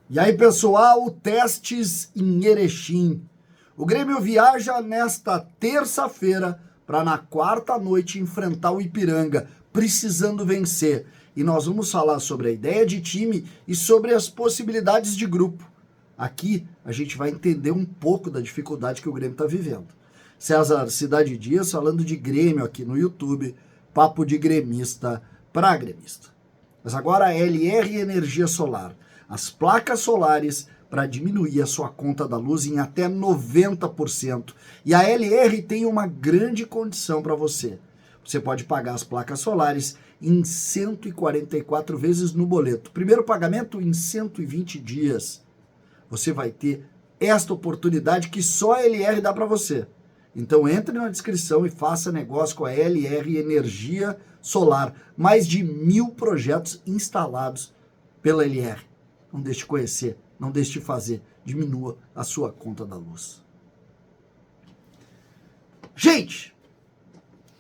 E aí, pessoal, testes em Erechim. O Grêmio viaja nesta terça-feira para na quarta noite enfrentar o Ipiranga, precisando vencer. E nós vamos falar sobre a ideia de time e sobre as possibilidades de grupo. Aqui a gente vai entender um pouco da dificuldade que o Grêmio está vivendo. César Cidade Dias falando de Grêmio aqui no YouTube, papo de gremista para gremista. Mas agora a LR Energia Solar. As placas solares para diminuir a sua conta da luz em até 90%. E a LR tem uma grande condição para você. Você pode pagar as placas solares em 144 vezes no boleto. Primeiro pagamento em 120 dias. Você vai ter esta oportunidade que só a LR dá para você. Então entre na descrição e faça negócio com a LR Energia Solar. Mais de 1.000 projetos instalados pela LR. Não deixe de conhecer, não deixe de fazer. Diminua a sua conta da luz. Gente,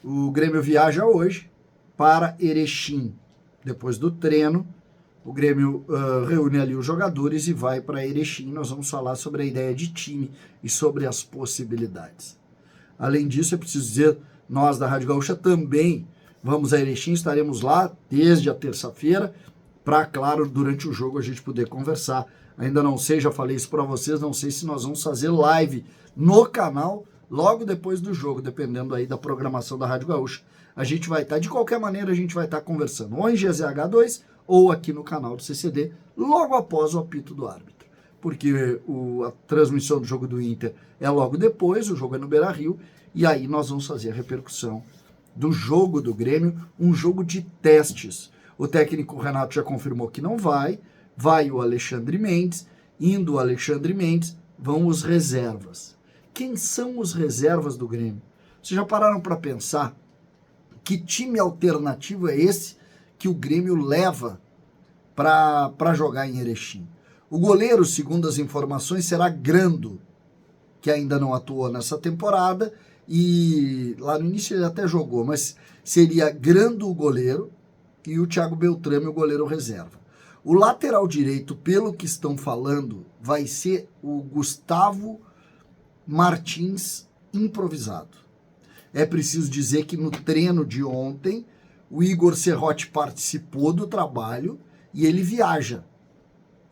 o Grêmio viaja hoje para Erechim. Depois do treino, o Grêmio reúne ali os jogadores e vai para Erechim. Nós vamos falar sobre a ideia de time e sobre as possibilidades. Além disso, é preciso dizer, nós da Rádio Gaúcha também vamos a Erechim, estaremos lá desde a terça-feira, para, claro, durante o jogo a gente poder conversar. Ainda não sei, já falei isso para vocês, não sei se nós vamos fazer live no canal logo depois do jogo, dependendo aí da programação da Rádio Gaúcha. A gente vai estar, de qualquer maneira, a gente vai estar conversando ou em GZH2 ou aqui no canal do CCD, logo após o apito do árbitro. Porque a transmissão do jogo do Inter é logo depois, o jogo é no Beira-Rio, e aí nós vamos fazer a repercussão do jogo do Grêmio, um jogo de testes. O técnico Renato já confirmou que não vai o Alexandre Mendes, indo o Alexandre Mendes, vão os reservas. Quem são os reservas do Grêmio? Vocês já pararam para pensar que time alternativo é esse que o Grêmio leva para jogar em Erechim? O goleiro, segundo as informações, será Grando, que ainda não atuou nessa temporada, e lá no início ele até jogou, mas seria Grando o goleiro, e o Thiago Beltrame, o goleiro reserva. O lateral direito, pelo que estão falando, vai ser o Gustavo Martins improvisado. É preciso dizer que no treino de ontem, o Igor Serrote participou do trabalho e ele viaja.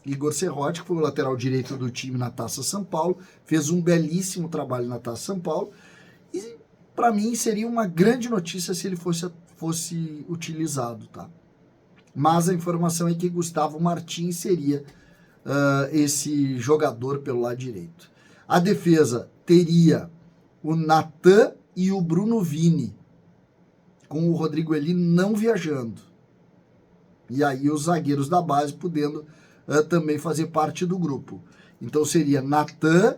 Igor Serrote, que foi o lateral direito do time na Taça São Paulo, fez um belíssimo trabalho na Taça São Paulo e, para mim, seria uma grande notícia se ele fosse utilizado, tá? Mas a informação é que Gustavo Martins seria esse jogador pelo lado direito. A defesa teria o Natan e o Bruno Vini, com o Rodrigo Eli não viajando. E aí os zagueiros da base podendo também fazer parte do grupo. Então seria Natan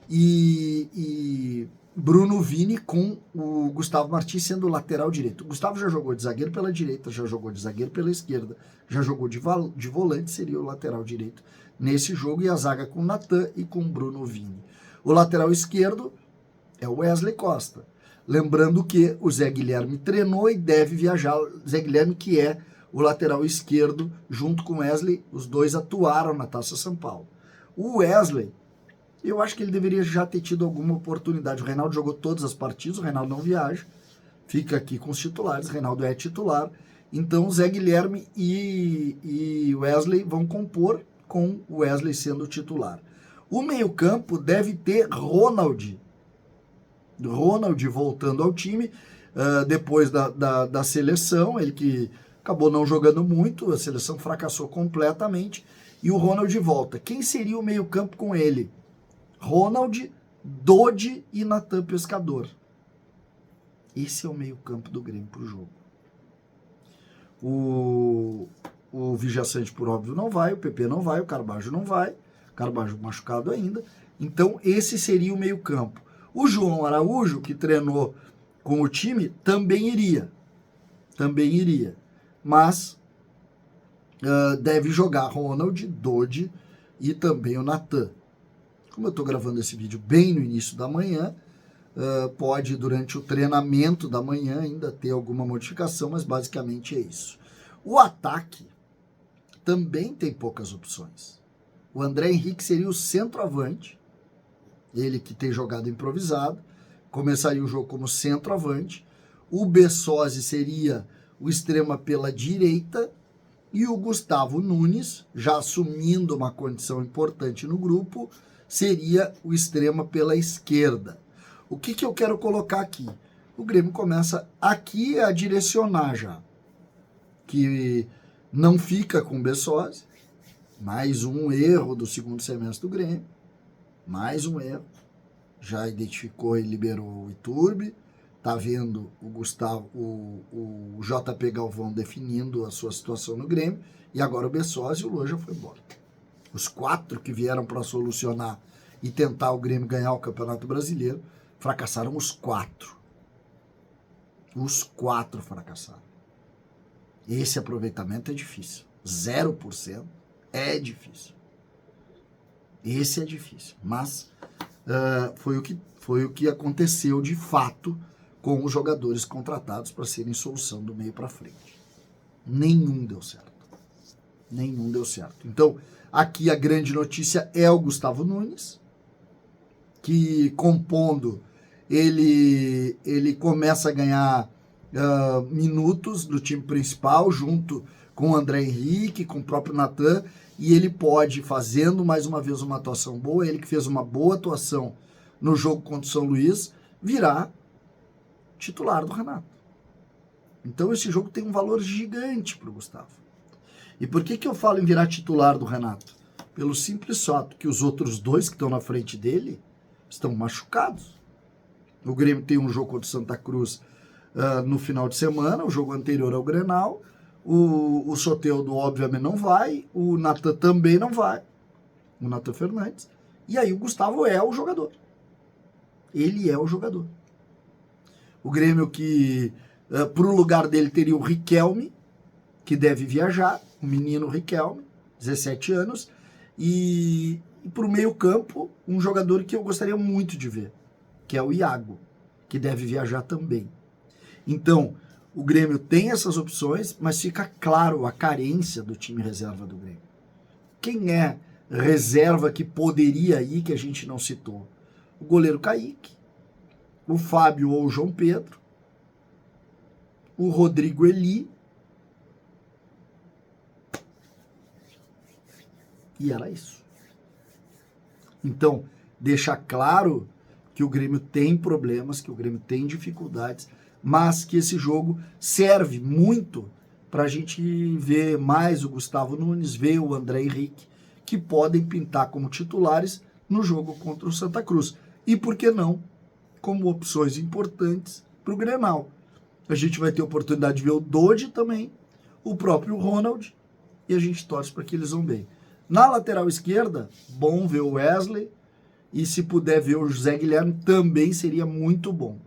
e Bruno Vini com o Gustavo Martins sendo o lateral direito. O Gustavo já jogou de zagueiro pela direita, já jogou de zagueiro pela esquerda, já jogou de volante, seria o lateral direito nesse jogo, e a zaga com Natan e com Bruno Vini. O lateral esquerdo é o Wesley Costa. Lembrando que o Zé Guilherme treinou e deve viajar. O Zé Guilherme, que é o lateral esquerdo, junto com o Wesley, os dois atuaram na Taça São Paulo. O Wesley, eu acho que ele deveria já ter tido alguma oportunidade. O Reinaldo jogou todas as partidas, o Reinaldo não viaja, fica aqui com os titulares, o Reinaldo é titular. Então o Zé Guilherme e Wesley vão compor com o Wesley sendo titular. O meio-campo deve ter Ronald voltando ao time, depois da seleção, ele que acabou não jogando muito, a seleção fracassou completamente, e o Ronald volta. Quem seria o meio-campo com ele? Ronald, Dodi e Natan Pescador. Esse é o meio-campo do Grêmio para o jogo. O Vijaçante, por óbvio, não vai, o PP não vai, o Carbajo não vai, Carbajo machucado ainda. Então, esse seria o meio-campo. O João Araújo, que treinou com o time, também iria. Mas deve jogar Ronald, Dodi e também o Natan. Como eu estou gravando esse vídeo bem no início da manhã, pode, durante o treinamento da manhã, ainda ter alguma modificação, mas basicamente é isso. O ataque também tem poucas opções. O André Henrique seria o centroavante, ele que tem jogado improvisado, começaria o jogo como centroavante. O Bessosi seria o extrema pela direita e o Gustavo Nunes, já assumindo uma condição importante no grupo, seria o extrema pela esquerda. O que eu quero colocar aqui? O Grêmio começa aqui a direcionar já, que não fica com o Bessosi, mais um erro do segundo semestre do Grêmio, mais um erro, já identificou e liberou o Iturbe, tá vendo o Gustavo, o JP Galvão definindo a sua situação no Grêmio, e agora o Bessosi e o Luan já foi embora. Os 4 que vieram para solucionar e tentar o Grêmio ganhar o Campeonato Brasileiro, fracassaram os 4. Os 4 fracassaram. Esse aproveitamento é difícil. 0% é difícil. Esse é difícil. Mas foi o que aconteceu de fato com os jogadores contratados para serem solução do meio para frente. Nenhum deu certo. Nenhum deu certo. Então, aqui a grande notícia é o Gustavo Nunes, que compondo, ele começa a ganhar minutos do time principal, junto com o André Henrique, com o próprio Natan, e ele pode, fazendo mais uma vez uma atuação boa, ele que fez uma boa atuação no jogo contra o São Luís, virar titular do Renato. Então esse jogo tem um valor gigante para o Gustavo. E por que eu falo em virar titular do Renato? Pelo simples fato que os outros 2 que estão na frente dele estão machucados. O Grêmio tem um jogo contra o Santa Cruz no final de semana, o jogo anterior ao Grenal. O Soteldo, obviamente, não vai. O Natan também não vai. O Natan Fernandes. E aí o Gustavo é o jogador. Ele é o jogador. O Grêmio que, pro lugar dele, teria o Riquelme, que deve viajar. O menino Riquelme, 17 anos. E pro meio campo, um jogador que eu gostaria muito de ver, que é o Iago, que deve viajar também. Então, o Grêmio tem essas opções, mas fica claro a carência do time reserva do Grêmio. Quem é reserva que poderia ir, que a gente não citou? O goleiro Kaique, o Fábio ou o João Pedro, o Rodrigo Eli, e era isso. Então, deixa claro que o Grêmio tem problemas, que o Grêmio tem dificuldades, mas que esse jogo serve muito para a gente ver mais o Gustavo Nunes, ver o André Henrique, que podem pintar como titulares no jogo contra o Santa Cruz. E por que não, como opções importantes para o Grenal. A gente vai ter a oportunidade de ver o Dodi também, o próprio Ronald, e a gente torce para que eles vão bem. Na lateral esquerda, bom ver o Wesley, e se puder ver o José Guilherme, também seria muito bom,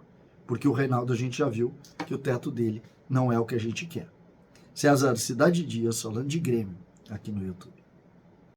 porque o Reinaldo a gente já viu que o teto dele não é o que a gente quer. César, Cidade Dias, falando de Grêmio, aqui no YouTube.